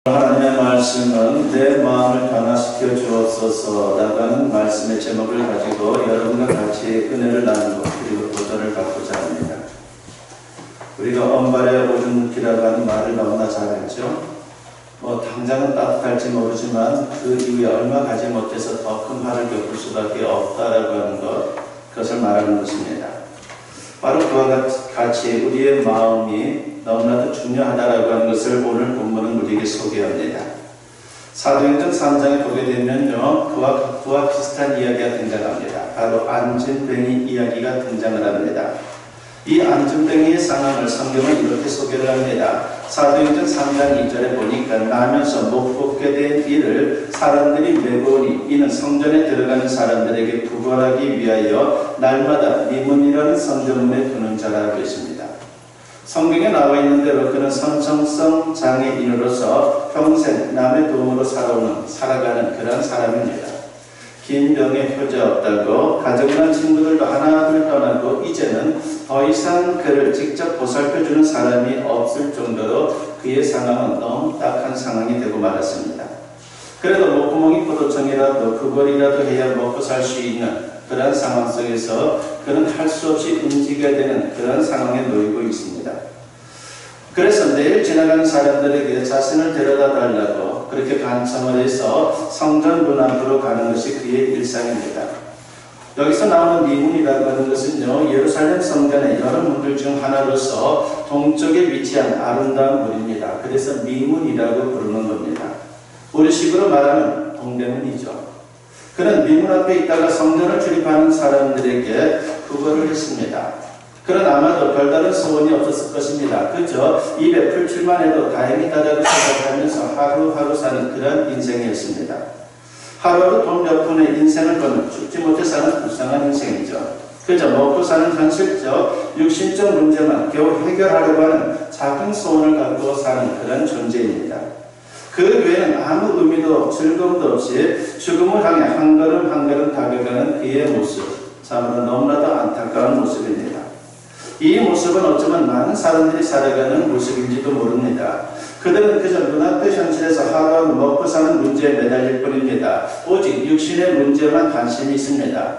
하나님의 말씀은 내 마음을 변화시켜 주옵소서라는 말씀의 제목을 가지고 여러분과 같이 은혜를 나누고 그리고 도전을 받고자 합니다. 우리가 언발에 오줌 눕기라고 하는 말을 너무나 잘 알죠. 당장은 따뜻할지 모르지만 그 이후에 얼마 가지 못해서 더 큰 화를 겪을 수밖에 없다라고 하는 그것을 말하는 것입니다. 바로 그와 같이 우리의 마음이 너무나도 중요하다라고 하는 것을 오늘 본문은 우리에게 소개합니다. 사도행전 3장에 보게 되면요, 그와 비슷한 이야기가 등장합니다. 바로 안진뱅이 이야기가 등장을 합니다. 이 안진뱅이의 상황을 성경은 이렇게 소개를 합니다. 사도행전 3장 2절에 보니까 나면서 못 걷게 된 이를 사람들이 메고 오니 이는 성전에 들어가는 사람들에게 구걸하기 위하여 날마다 미문이라는 성전문에 두는 자라고 했습니다. 성경에 나와 있는 대로 그는 선천성 장애인으로서 평생 남의 도움으로 살아가는 그런 사람입니다. 긴 병에 효자 없다고 가정이나 친구들도 하나둘 떠나고 이제는 더 이상 그를 직접 보살펴주는 사람이 없을 정도로 그의 상황은 너무 딱한 상황이 되고 말았습니다. 그래도 목구멍이 포도청이라도 구걸이라도 해야 먹고 살 수 있는 그런 상황 속에서 그는 할 수 없이 움직여야 되는 그런 상황에 놓이고 있습니다. 그래서 매일 지나가는 사람들에게 자신을 데려다 달라고 그렇게 간청을 해서 성전 문 앞으로 가는 것이 그의 일상입니다. 여기서 나오는 미문이라고 하는 것은요, 예루살렘 성전의 여러 문들 중 하나로서 동쪽에 위치한 아름다운 물입니다. 그래서 미문이라고 부르는 겁니다. 우리식으로 말하면 동대문이죠. 그는 미문 앞에 있다가 성전을 출입하는 사람들에게 구걸을 했습니다. 그는 아마도 별다른 소원이 없었을 것입니다. 그저 입에 풀칠만 해도 다행이다라고 생각하면서 하루하루 사는 그런 인생이었습니다. 하루하루 돈 몇 푼의 인생을 거는 죽지 못해 사는 불쌍한 인생이죠. 그저 먹고 사는 현실적, 육신적 문제만 겨우 해결하려고 하는 작은 소원을 갖고 사는 그런 존재입니다. 그 외에는 아무 의미도 즐거움도 없이 죽음을 향해 한 걸음 한 걸음 다가가는 그의 모습, 참으로 너무나도 안타까운 모습입니다. 이 모습은 어쩌면 많은 사람들이 살아가는 모습인지도 모릅니다. 그들은 그저 눈앞의 현실에서 하루하루 먹고 사는 문제에 매달릴 뿐입니다. 오직 육신의 문제만 관심이 있습니다.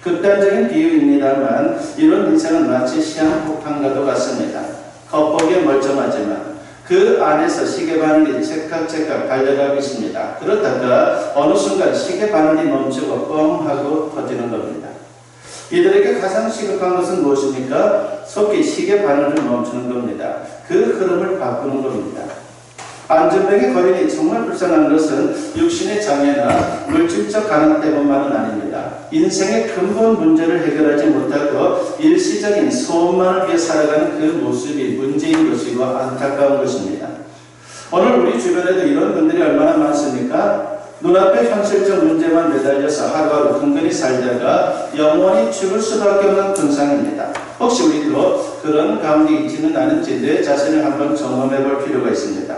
극단적인 비유입니다만 이런 인생은 마치 시한폭탄과도 같습니다. 겉보기에 멀쩡하지만 그 안에서 시계 바늘이 찰칵찰칵 달려가고 있습니다. 그러다가 어느 순간 시계 바늘이 멈추고 뻥 하고 터지는 겁니다. 이들에게 가장 시급한 것은 무엇입니까? 속히 시계 바늘을 멈추는 겁니다. 그 흐름을 바꾸는 겁니다. 안전병의 거인이 정말 불쌍한 것은 육신의 장애나 물질적 가난 때문만은 아닙니다. 인생의 근본 문제를 해결하지 못하고 일시적인 소원만을 위해 살아가는 그 모습이 문제인 것이고 안타까운 것입니다. 오늘 우리 주변에도 이런 분들이 얼마나 많습니까? 눈앞의 현실적 문제만 매달려서 하루하루 근근히 살다가 영원히 죽을 수밖에 없는 군상입니다. 혹시 우리도 그런 가운데 있지는 않은지 내 자신을 한번 점검해 볼 필요가 있습니다.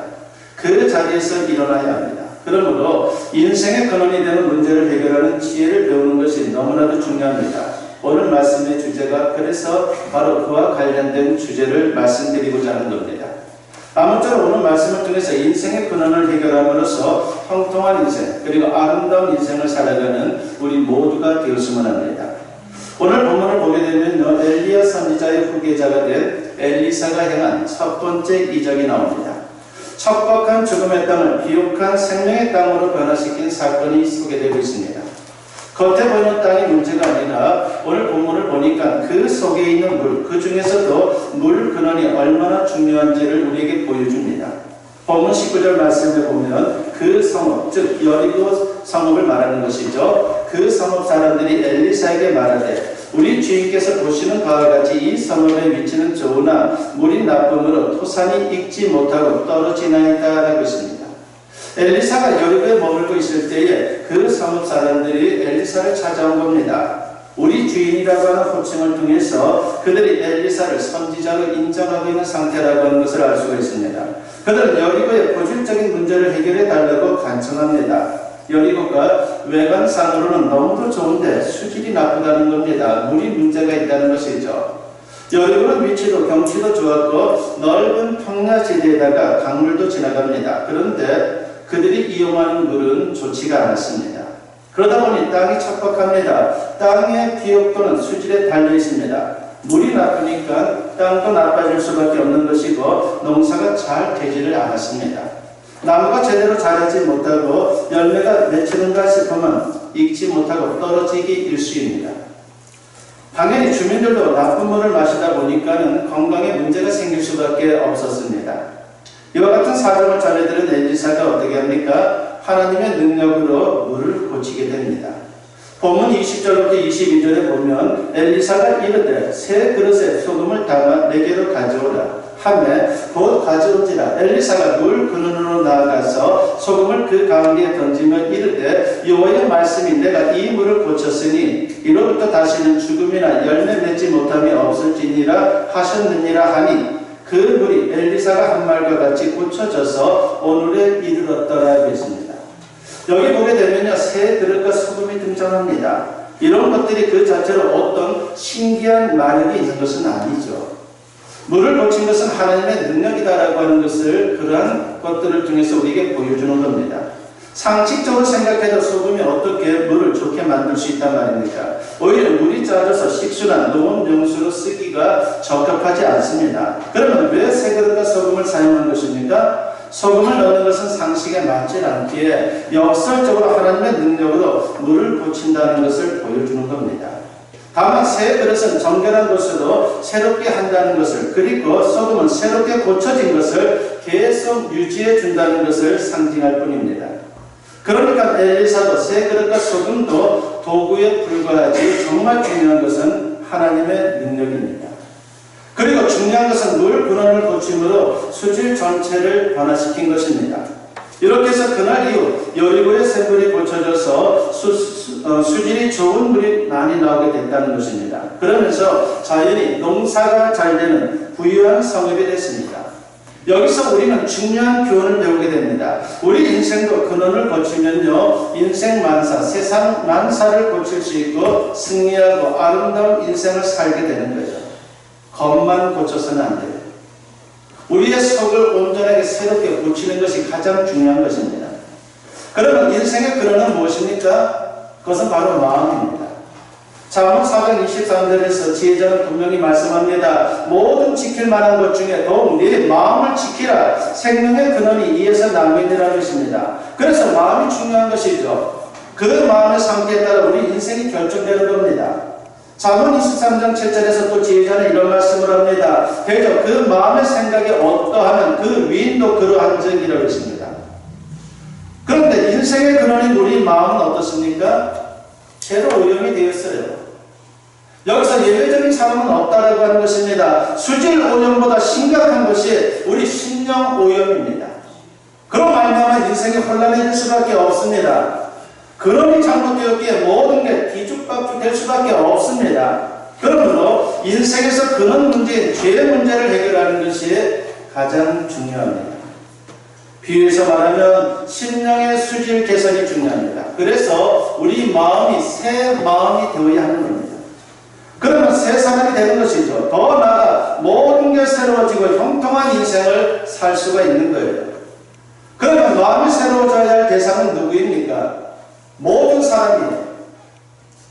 그 자리에서 일어나야 합니다. 그러므로 인생의 근원이 되는 문제를 해결하는 지혜를 배우는 것이 너무나도 중요합니다. 오늘 말씀의 주제가 그래서 바로 그와 관련된 주제를 말씀드리고자 하는 겁니다. 아무쪼록 오늘 말씀을 통해서 인생의 근원을 해결함으로써 형통한 인생 그리고 아름다운 인생을 살아가는 우리 모두가 되었으면 합니다. 오늘 본문을 보게 되면요, 엘리야 선지자의 후계자가 된 엘리사가 행한 첫 번째 이적이 나옵니다. 척박한 죽음의 땅을 비옥한 생명의 땅으로 변화시킨 사건이 소개되고 있습니다. 겉에 보이는 땅이 문제가 아니라 오늘 본문을 보니까 그 속에 있는 물, 그 중에서도 물 근원이 얼마나 중요한지를 우리에게 보여줍니다. 본문 19절 말씀에 보면 그 성읍, 즉 여리고 성읍을 말하는 것이죠. 그 성읍 사람들이 엘리사에게 말하되 우리 주인께서 보시는 바와 같이 이 성읍의 위치는 좋으나 물이 나쁨으로 토산이 익지 못하고 떨어지나이다라고 했습니다. 엘리사가 여리고에 머물고 있을 때에 그 성읍 사람들이 엘리사를 찾아온 겁니다. 우리 주인이라고 하는 호칭을 통해서 그들이 엘리사를 선지자로 인정하고 있는 상태라고 하는 것을 알 수가 있습니다. 그들은 여리고의 고질적인 문제를 해결해 달라고 간청합니다. 여리고가 외관상으로는 너무도 좋은데 수질이 나쁘다는 겁니다. 물이 문제가 있다는 것이죠. 여리고는 위치도 경치도 좋았고 넓은 평야지대에다가 강물도 지나갑니다. 그런데 그들이 이용하는 물은 좋지가 않았습니다. 그러다 보니 땅이 척박합니다. 땅의 기업도는 수질에 달려 있습니다. 물이 나쁘니까 땅도 나빠질 수밖에 없는 것이고 농사가 잘 되지를 않았습니다. 나무가 제대로 자라지 못하고 열매가 맺히는가 싶으면 익지 못하고 떨어지기 일쑤입니다. 당연히 주민들도 나쁜 물을 마시다 보니까는 건강에 문제가 생길 수밖에 없었습니다. 이와 같은 사정을 전해들은 엘리사가 어떻게 합니까? 하나님의 능력으로 물을 고치게 됩니다. 본문 20절부터 22절에 보면 엘리사가 이르되 새 그릇에 소금을 담아 내게로 가져오라 하매 곧 가져온지라. 엘리사가 물 근원으로 나아가서 소금을 그 가운데에 던지며 이르되 여호와의 말씀이 내가 이 물을 고쳤으니 이로부터 다시는 죽음이나 열매 맺지 못함이 없을지니라 하셨느니라 하니 그 물이 엘리사가 한 말과 같이 고쳐져서 오늘에 이르렀더라 했습니다. 여기 보게 되면요, 새 그릇과 소금이 등장합니다. 이런 것들이 그 자체로 어떤 신기한 마력이 있는 것은 아니죠. 물을 고친 것은 하나님의 능력이다라고 하는 것을 그러한 것들을 통해서 우리에게 보여주는 겁니다. 상식적으로 생각해도 소금이 어떻게 물을 좋게 만들 수 있단 말입니까? 오히려 물이 짜져서 식수나 농업용수로 쓰기가 적합하지 않습니다. 그러면 왜 새 그릇과 소금을 사용한 것입니까? 소금을 넣는 것은 상식에 맞지 않기에 역설적으로 하나님의 능력으로 물을 고친다는 것을 보여주는 겁니다. 다만 새 그릇은 정결한 것으로 새롭게 한다는 것을, 그리고 소금은 새롭게 고쳐진 것을 계속 유지해 준다는 것을 상징할 뿐입니다. 그러니까 엘리사도 새 그릇과 소금도 도구에 불과하지 정말 중요한 것은 하나님의 능력입니다. 그리고 중요한 것은 물 근원을 고침으로 수질 전체를 변화시킨 것입니다. 이렇게 해서 그날 이후 여리고의 샘물이 고쳐져서 수질이 좋은 물이 많이 나오게 됐다는 것입니다. 그러면서 자연히 농사가 잘 되는 부유한 성읍이 됐습니다. 여기서 우리는 중요한 교훈을 배우게 됩니다. 우리 인생도 근원을 고치면요, 인생 만사, 세상 만사를 고칠 수 있고 승리하고 아름다운 인생을 살게 되는 거죠. 겉만 고쳐서는 안 돼요. 우리의 속을 온전하게 새롭게 고치는 것이 가장 중요한 것입니다. 그러면 인생의 근원은 무엇입니까? 그것은 바로 마음입니다. 잠언 4장 23절에서 지혜자는 분명히 말씀합니다. 모든 지킬 만한 것 중에 더욱 네 마음을 지키라. 생명의 근원이 이에서 나므니라 것입니다. 그래서 마음이 중요한 것이죠. 그 마음의 상태에 따라 우리 인생이 결정되는 겁니다. 잠언 23장 7절에서 또 지혜자는 이런 말씀을 합니다. 대저 그 마음의 생각이 어떠하면 그 위인도 그러한 적이라고 했습니다. 그런데 인생의 근원인 우리 마음은 어떻습니까? 죄로 오염이 되었어요. 여기서 예외적인 사람은 없다라고 하는 것입니다. 수질 오염보다 심각한 것이 우리 심령 오염입니다. 그런 말미암아 인생이 혼란해질 수밖에 없습니다. 근원이 잘못되었기에 모든 게 뒤죽박죽 될 수밖에 없습니다. 그러므로 인생에서 근원 문제인 죄의 문제를 해결하는 것이 가장 중요합니다. 비유해서 말하면 심령의 수질 개선이 중요합니다. 그래서 우리 마음이 새 마음이 되어야 하는 겁니다. 그러면 새 사람이 되는 것이죠. 더 나아가 모든 게 새로워지고 형통한 인생을 살 수가 있는 거예요. 그러면 마음이 새로워져야 할 대상은 누구입니까? 모든 사람이에요.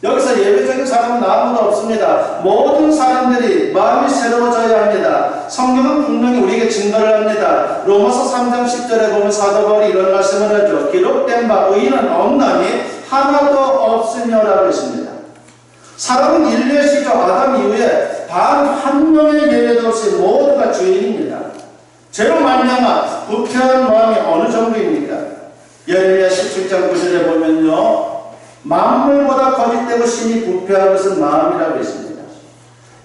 여기서 예외적인 사람은 아무도 없습니다. 모든 사람들이 마음이 새로워져야 합니다. 성경은 분명히 우리에게 증거를 합니다. 로마서 3장 10절에 보면 사도 바울이 이런 말씀을 하죠. 기록된 바 의인은 없나니 하나도 없으며라고 했습니다. 사람은 인류의 시조 아담 이후에 단 한 명의 예외도 없이 모두가 죄인입니다. 죄로 말미암아 부패한 마음이 어느 정도입니까? 예레미야 17장 9절에 보면요, 만물보다 거짓되고 심히 부패한 것은 마음이라고 했습니다.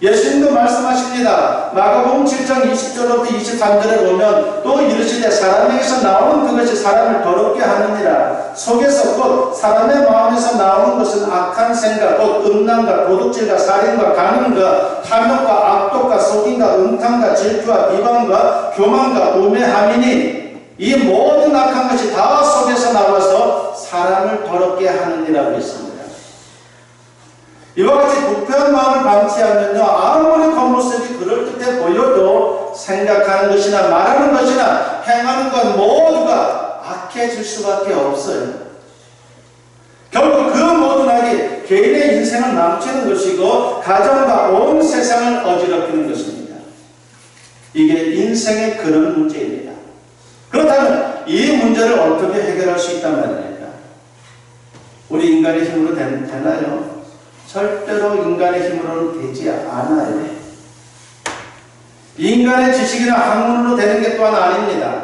예수님도 말씀하십니다. 마가복음 7장 20절부터 23절에 보면 또 이르시되 사람에게서 나오는 그것이 사람을 더럽게 하느니라. 속에서 곧 사람의 마음에서 나오는 것은 악한 생각, 곧 음란과 도둑질과 살인과 간음과 탐욕과 악독과 속임과 음탕과 질투와 비방과 교만과 우매함이니 이 모든 악한 것이 다 속에서 나와서 사람을 더럽게 하느니라고 했습니다. 이와 같이 부패한 마음을 방치 하면요, 아무리 겉모습이 그럴듯해 보여도 생각하는 것이나 말하는 것이나 행하는 것 모두가 악해질 수밖에 없어요. 결국 그 모든 악이 개인의 인생을 망치는 것이고 가정과 온 세상을 어지럽히는 것입니다. 이게 인생의 그런 문제입니다. 그렇다면 이 문제를 어떻게 해결할 수 있단 말입니까? 우리 인간의 힘으로 되나요? 절대로 인간의 힘으로는 되지 않아요. 인간의 지식이나 학문으로 되는 게 또한 아닙니다.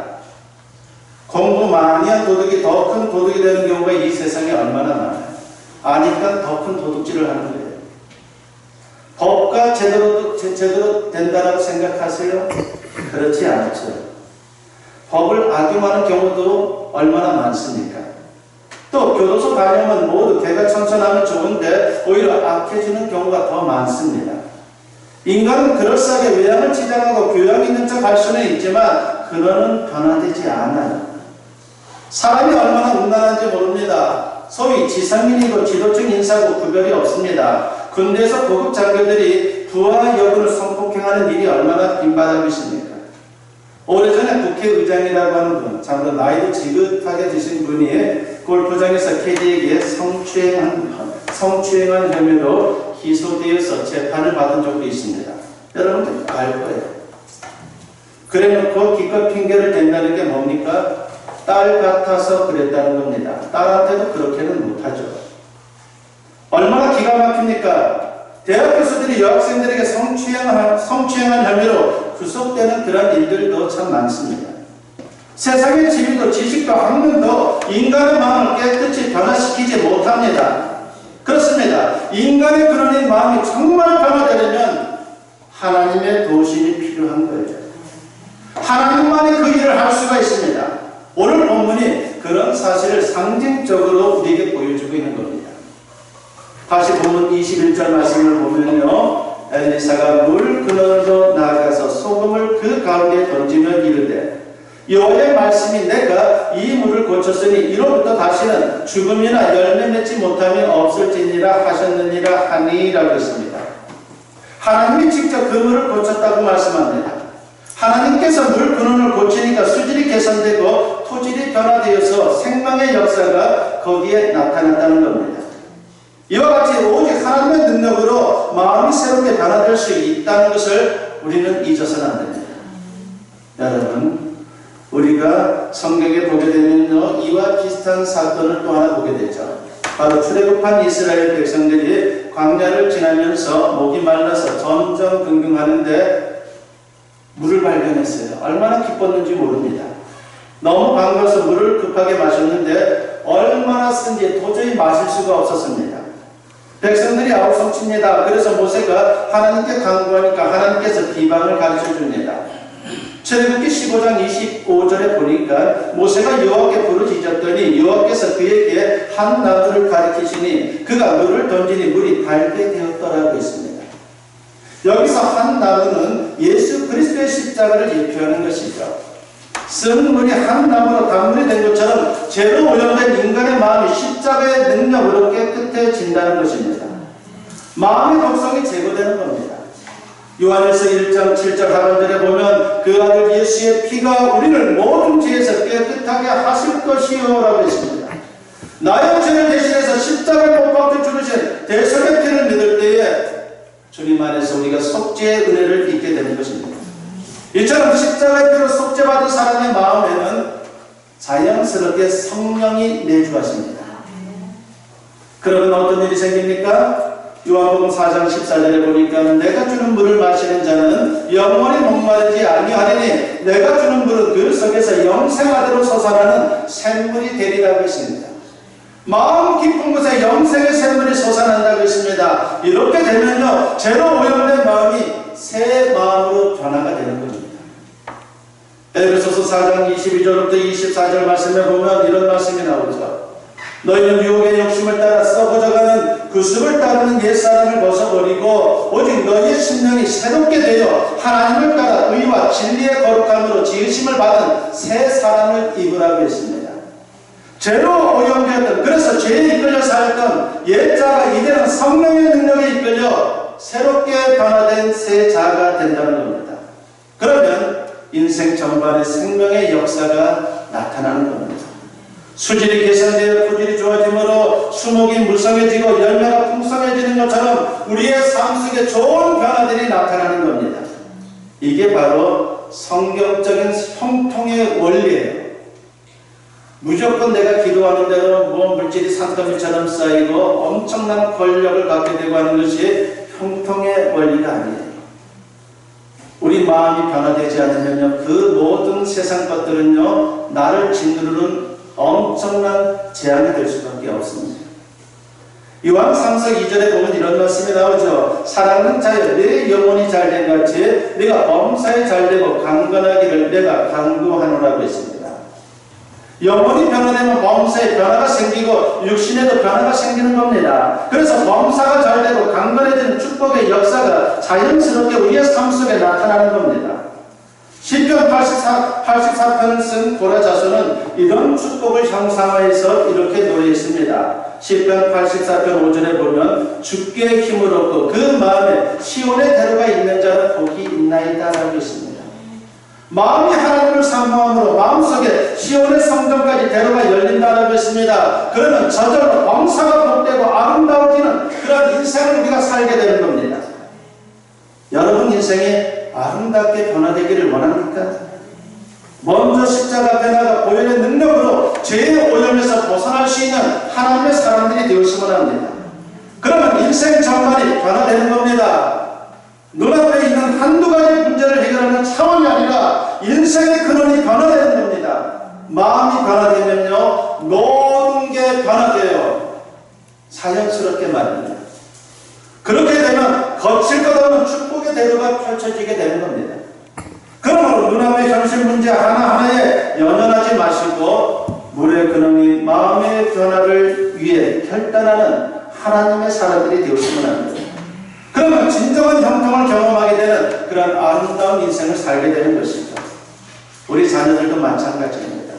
공부 많이 한 도둑이 더 큰 도둑이 되는 경우가 이 세상에 얼마나 많아요. 아니까 더 큰 도둑질을 하는 거예요. 법과 제대로 된다라고 생각하세요? 그렇지 않죠. 법을 악용하는 경우도 얼마나 많습니까? 또 교도소 다니면 모두 개가천선하면 좋은데 오히려 악해지는 경우가 더 많습니다. 인간은 그럴싸하게 외양을 치장하고 교양 있는 척 할 수는 있지만 그거는 변화되지 않아요. 사람이 얼마나 음란한지 모릅니다. 소위 지상민이고 지도층 인사고 구별이 없습니다. 군대에서 고급 장교들이 부하 여군을 성폭행하는 일이 얼마나 빈번하고 있습니까? 오래전에 국회의장이라고 하는 분, 참으로 나이도 지긋하게 드신 분이 골프장에서 캐디에게 성추행한 혐의로 기소되어서 재판을 받은 적도 있습니다. 여러분들 알 거예요. 그래놓고 기껏 핑계를 댄다는 게 뭡니까? 딸 같아서 그랬다는 겁니다. 딸한테도 그렇게는 못하죠. 얼마나 기가 막힙니까? 대학 교수들이 여학생들에게 성추행한 혐의로 구속되는 그런 일들도 참 많습니다. 세상의 지위도 지식도 학문도 인간의 마음을 깨끗이 변화시키지 못합니다. 그렇습니다. 인간의 그런 마음이 정말 변화되려면 하나님의 도심이 필요한 거예요. 하나님만이 그 일을 할 수가 있습니다. 오늘 본문이 그런 사실을 상징적으로 우리에게 보여주고 있는 겁니다. 다시 본문 21절 말씀을 보면요, 엘리사가 물 그늘로 나아가서 소금을 그 가운데 던지며 이르되 여호와의 말씀이 내가 이 물을 고쳤으니 이로부터 다시는 죽음이나 열매 맺지 못함이 없을지니라 하셨느니라 하니라고 했습니다. 하나님이 직접 그 물을 고쳤다고 말씀합니다. 하나님께서 물 근원을 고치니까 수질이 개선되고 토질이 변화되어서 생명의 역사가 거기에 나타났다는 겁니다. 이와 같이 오직 하나님의 능력으로 마음이 새롭게 변화될 수 있다는 것을 우리는 잊어서는 안 됩니다. 여러분, 우리가 성경에 보게 되면요, 이와 비슷한 사건을 또 하나 보게 되죠. 바로 출애굽한 이스라엘 백성들이 광야를 지나면서 목이 말라서 점점 긍긍하는데 물을 발견했어요. 얼마나 기뻤는지 모릅니다. 너무 반가워서 물을 급하게 마셨는데 얼마나 쓴지 도저히 마실 수가 없었습니다. 백성들이 아우성칩니다. 그래서 모세가 하나님께 간구하니까 하나님께서 비방을 가르쳐 줍니다. 출애굽기 15장 25절에 보니까 모세가 여호와께 부르짖었더니 여호와께서 그에게 한 나무를 가리키시니 그가 물을 던지니 물이 달게 되었더라고 했습니다. 여기서 한 나무는 예수 그리스도의 십자가를 예표하는 것이죠. 쓴 물이 한 나무로 단물이 된 것처럼 죄로 오염된 인간의 마음이 십자가의 능력으로 깨끗해진다는 것입니다. 마음의 독성이 제거되는 겁니다. 요한일서 1장 7절 하반절에 보면 그 아들 예수의 피가 우리를 모든 죄에서 깨끗하게 하실 것이요 라고 했습니다. 나의 죄를 대신해서 십자가에 못 박혀 죽으신 대속의 피를 믿을 때에 주님 안에서 우리가 속죄의 은혜를 입게 되는 것입니다. 이처럼 십자가의 피로 속죄받은 사람의 마음에는 자연스럽게 성령이 내주하십니다. 그러면 어떤 일이 생깁니까? 요한복음 4장 14절에 보니까 내가 주는 물을 마시는 자는 영원히 목마르지 아니하리니 내가 주는 물은 그 속에서 영생하도록 솟아나는 샘물이 되리라고 했습니다. 마음 깊은 곳에 영생의 샘물이 솟아난다고 했습니다. 이렇게 되면요, 죄로 오염된 마음이 새 마음으로 변화가 되는 겁니다. 에베소서 4장 22절부터 24절 말씀에 보면 이런 말씀이 나오죠. 너희는 유혹의 욕심을 따라 썩어져가는 구습을 따르는 옛사람을 벗어버리고 오직 너희의 심령이 새롭게 되어 하나님을 따라 의와 진리의 거룩함으로 지으심을 받은 새 사람을 입으라고 했습니다. 죄로 오염되었던, 그래서 죄에 이끌려 살았던 옛 자가 이제는 성령의 능력에 이끌려 새롭게 변화된 새 자가 된다는 겁니다. 그러면 인생 전반의 생명의 역사가 나타나는 겁니다. 수질이 개선되어 토질이 좋아짐으로 수목이 무성해지고 열매가 풍성해지는 것처럼 우리의 삶 속에 좋은 변화들이 나타나는 겁니다. 이게 바로 성경적인 형통의 원리예요. 무조건 내가 기도하는 대로 물질이 산더미처럼 쌓이고 엄청난 권력을 갖게 되고 하는 것이 형통의 원리가 아니에요. 우리 마음이 변화되지 않으면요, 그 모든 세상 것들은요, 나를 짓누르는 엄청난 재앙이 될 수밖에 없습니다. 요한 3서 2절에 보면 이런 말씀이 나오죠. 사랑하는 자여, 내 영혼이 잘된 같이 내가 범사에 잘되고 강건하기를 내가 간구하노라고 했습니다. 영혼이 변화되면 범사에 변화가 생기고 육신에도 변화가 생기는 겁니다. 그래서 범사가 잘되고 강건해지는 축복의 역사가 자연스럽게 우리의 삶 속에 나타나는 겁니다. 시편 84편을 쓴 고라 자손은 이런 축복을 형상화해서 이렇게 노래했습니다. 시편 84편 5절에 보면 주께 힘을 얻고 그 마음에 시온의 대로가 있는 자는 복이 있나이다 라고 있습니다. 마음이 하나님을 사모함으로 마음속에 시온의 성전까지 대로가 열린다라고 했습니다. 그러면 저절로 범사가 복되고 아름다워지는 그런 인생을 우리가 살게 되는 겁니다. 여러분 인생이 아름답게 변화되기를 원합니까? 먼저 십자가 앞에 나가 보혈의 능력으로 죄의 오염에서 벗어날 수 있는 하나님의 사람들이 되었으면 합니다. 그러면 인생 전반이 변화되는 겁니다. 눈앞에 있는 한두 가지 문제를 해결하는 차원이 아니라 인생의 근원이 변화되는 겁니다. 마음이 변화되면요, 모든 게 변화돼요. 자연스럽게 말입니다. 그렇게 되면 거칠 것 없는 축복의 대로가 펼쳐지게 되는 겁니다. 그러므로 눈앞의 현실 문제 하나하나에 연연하지 마시고 물의 근원이 마음의 변화를 위해 결단하는 하나님의 사람들이 되었으면 합니다. 그러면 진정한 형통을 경험하게 되는 그런 아름다운 인생을 살게 되는 것이죠. 우리 자녀들도 마찬가지입니다.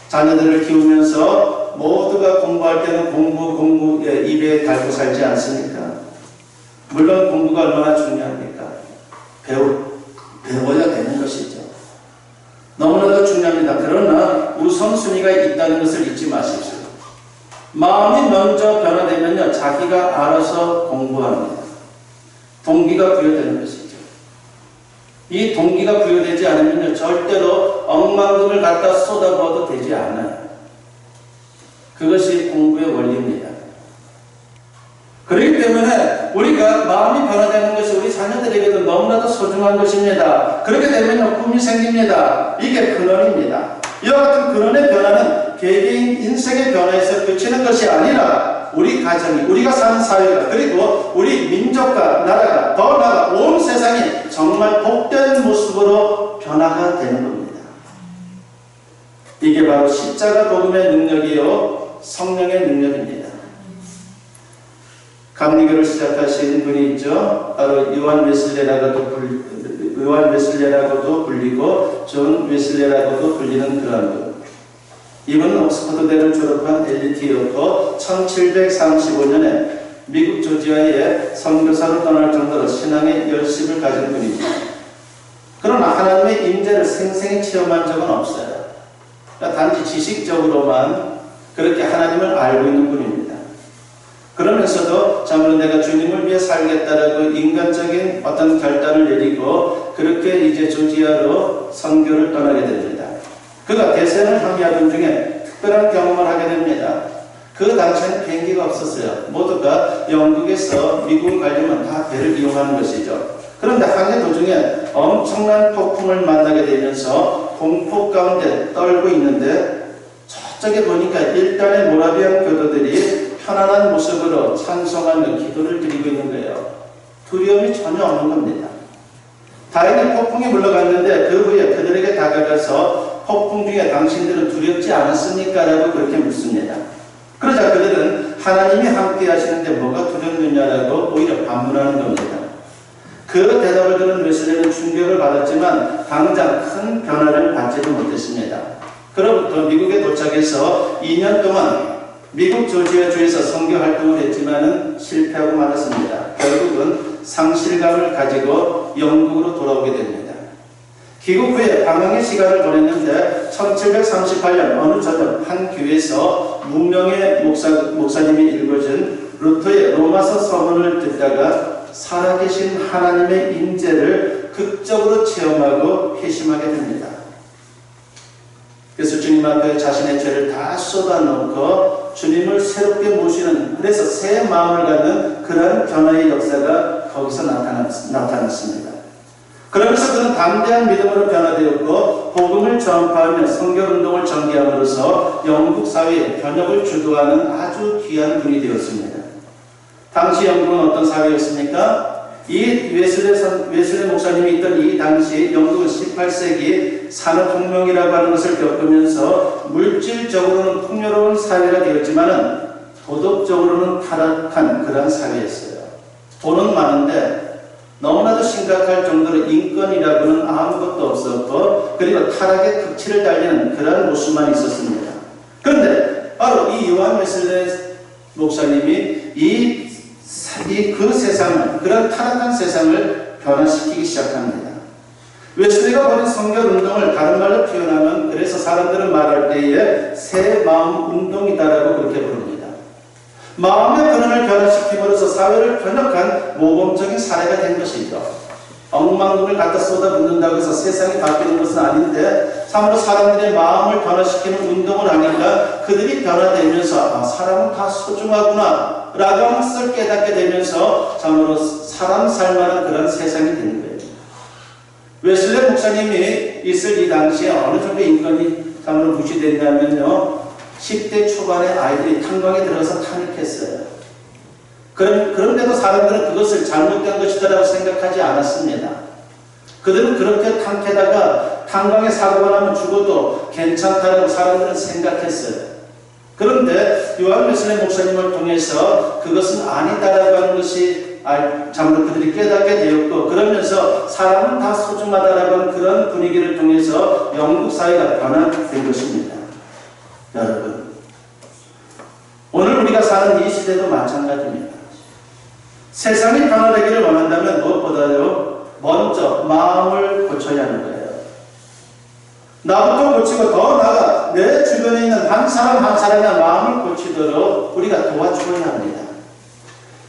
자녀들을 키우면서 모두가 공부할 때는 공부 입에 달고 살지 않습니까? 물론 공부가 얼마나 중요합니까? 배워야 되는 것이죠. 너무나도 중요합니다. 그러나 우선순위가 있다는 것을 잊지 마십시오. 마음이 먼저 변화되면요, 자기가 알아서 공부합니다. 동기가 부여되는 것이죠. 이 동기가 부여되지 않으면요, 절대로 억만금을 갖다 쏟아부어도 되지 않아요. 그것이 공부의 원리입니다. 그렇기 때문에 우리가 마음이 변화되는 것이 우리 자녀들에게도 너무나도 소중한 것입니다. 그렇게 되면 꿈이 생깁니다. 이게 근원입니다. 이와 같은 근원의 변화는 개개인 인생의 변화에서 그치는 것이 아니라 우리 가정이, 우리가 사는 사회가, 그리고 우리 민족과 나라가, 더 나아가 온 세상이 정말 복된 모습으로 변화가 되는 겁니다. 이게 바로 십자가 복음의 능력이요, 성령의 능력입니다. 감리교를 시작하신 분이 있죠. 바로 요한 웨슬레라고도 불리고 존 웨슬레라고도 불리는 그런 분. 이분은 옥스퍼드대를 졸업한 엘리트였고 1735년에 미국 조지아에 선교사로 떠날 정도로 신앙의 열심을 가진 분입니다. 그러나 하나님의 임재를 생생히 체험한 적은 없어요. 그러니까 단지 지식적으로만 그렇게 하나님을 알고 있는 분입니다. 그러면서도 참으로 내가 주님을 위해 살겠다라고 인간적인 어떤 결단을 내리고 그렇게 이제 조지아로 선교를 떠나게 됩니다. 그가 대선을 항해하던 중에 특별한 경험을 하게 됩니다. 그 당시에는 비행기가 없었어요. 모두가 영국에서 미국을 가려면 다 배를 이용하는 것이죠. 그런데 항해 도중에 엄청난 폭풍을 만나게 되면서 공포 가운데 떨고 있는데 저쪽에 보니까 일단의 모라비안 교도들이 편안한 모습으로 찬송하며 기도를 드리고 있는 거예요. 두려움이 전혀 없는 겁니다. 다행히 폭풍이 물러갔는데 그 후에 그들에게 다가가서 폭풍 중에 당신들은 두렵지 않았습니까? 라고 그렇게 묻습니다. 그러자 그들은 하나님이 함께 하시는데 뭐가 두렵느냐라고 오히려 반문하는 겁니다. 그 대답을 들은 웨슬레는 충격을 받았지만 당장 큰 변화를 받지도 못했습니다. 그로부터 미국에 도착해서 2년 동안 미국 조지아주에서 선교 활동을 했지만은 실패하고 말았습니다. 결국은 상실감을 가지고 영국으로 돌아오게 됩니다. 귀국 후에 방황의 시간을 보냈는데 1738년 어느 저녁 한 교회에서 무명의 목사님이 읽어준 루터의 로마서 서문을 듣다가 살아계신 하나님의 임재를 극적으로 체험하고 회심하게 됩니다. 그래서 주님 앞에 자신의 죄를 다 쏟아놓고 주님을 새롭게 모시는, 그래서 새 마음을 갖는 그런 변화의 역사가 거기서 나타났습니다. 그러면서 그는 담대한 믿음으로 변화되었고 복음을 전파하며 선교운동을 전개함으로써 영국 사회의 변혁을 주도하는 아주 귀한 분이 되었습니다. 당시 영국은 어떤 사회였습니까? 이 웨슬레 목사님이 있던 이 당시 영국은 18세기 산업혁명이라고 하는 것을 겪으면서 물질적으로는 풍요로운 사회가 되었지만 도덕적으로는 타락한 그런 사회였어요. 돈은 많은데 너무나도 심각할 정도로 인권이라고는 아무것도 없었고 그리고 타락의 극치를 달리는 그런 모습만 있었습니다. 그런데 바로 이 요한 웨슬레 목사님이 그 세상을, 그런 타락한 세상을 변화시키기 시작합니다. 웨슬리가 벌인 선교운동을 다른 말로 표현하면 그래서 사람들은 말할 때에 새 마음 운동이다라고 그렇게 부릅니다. 마음의 근원을 변화시킴으로써 사회를 변혁한 모범적인 사례가 된 것이죠. 억만 돈을 갖다 쏟아붓는다고 해서 세상이 바뀌는 것은 아닌데 참으로 사람들의 마음을 변화시키는 운동을 하니까 그들이 변화되면서 사람은 다 소중하구나 라고 하는 것을 깨닫게 되면서 참으로 사람 살만한 그런 세상이 되는 거예요. 웨슬레 목사님이 있을 이 당시에 어느 정도 인권이 참으로 무시됐냐면요, 10대 초반의 아이들이 탄광에 들어가서 탄핵했어요. 그런데도 사람들은 그것을 잘못된 것이다라고 생각하지 않았습니다. 그들은 그렇게 탄캐다가 탄광에 사고가 나면 죽어도 괜찮다라고 사람들은 생각했어요. 그런데 요한 웨슬레 목사님을 통해서 그것은 아니다라고 하는 것이 참으로 그들이 깨닫게 되었고, 그러면서 사람은 다 소중하다라고 하는 그런 분위기를 통해서 영국 사회가 변화된 것입니다. 여러분, 오늘 우리가 사는 이 시대도 마찬가지입니다. 세상이 변화되기를 원한다면 무엇보다도 먼저 마음을 고쳐야 하는 거예요. 나부터 고치고 더 나아가 내 주변에 있는 한 사람 한 사람의 마음을 고치도록 우리가 도와줘야 합니다.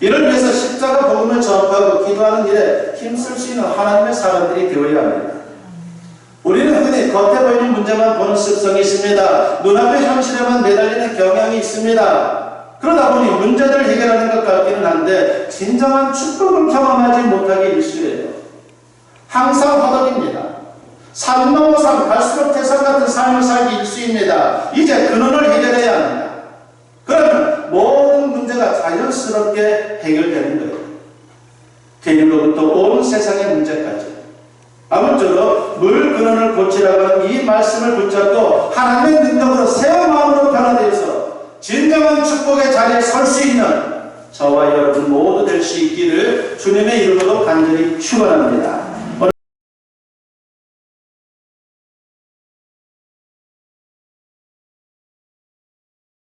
이를 위해서 십자가 복음을 전파하고 기도하는 일에 힘쓸 수 있는 하나님의 사람들이 되어야 합니다. 우리는 흔히 겉에 보이는 문제만 보는 습성이 있습니다. 눈앞의 현실에만 매달리는 경향이 있습니다. 그러다 보니 문제들을 해결하는 것 같기는 한데 진정한 축복을 경험하지 못하기 일쑤예요. 항상 허덕입니다. 산 넘어 산 갈수록 태산 같은 삶을 살기 일쑤입니다. 이제 근원을 해결해야 합니다. 그러면 모든 문제가 자연스럽게 해결되는 거예요. 개인으로부터 온 세상의 문제까지. 아무쪼록 물 근원을 고치라고 하는 이 말씀을 붙잡고 하나님의 능력으로 새 마음으로 변화되어서 진정한 축복의 자리에 설 수 있는 저와 여러분 모두 될 수 있기를 주님의 이름으로 간절히 축원합니다.